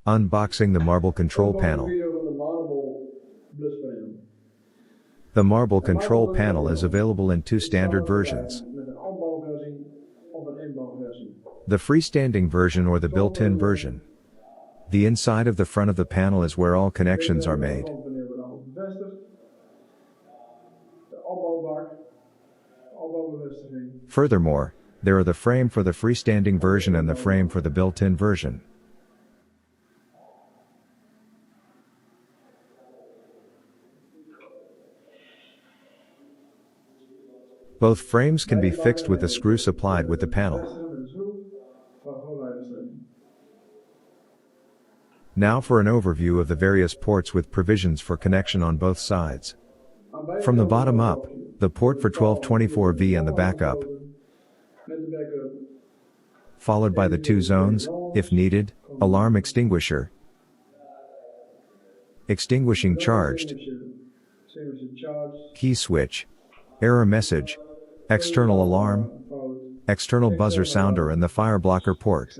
Unboxing the marble control panel. Video van de marble bluspaneel. The marble control panel is available in two standard versions. Met een opbouwversie of een inbouwversie. The freestanding version or the built-in version. The inside of the front of the panel is where all connections are made. De opbouwbak, opbouwbevestiging. Furthermore, there are the frame for the freestanding version and the frame for the built-in version. Both frames can be fixed with the screw supplied with the panel. Now for an overview of the various ports with provisions for connection on both sides. From the bottom up, the port for 1224V and the backup, followed by the two zones, if needed, alarm extinguisher, extinguishing charged, key switch, error message, external alarm, external buzzer sounder and the Fireblocker port.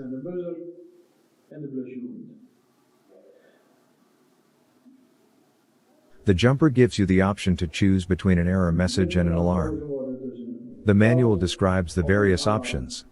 The jumper gives you the option to choose between an error message and an alarm. The manual describes the various options.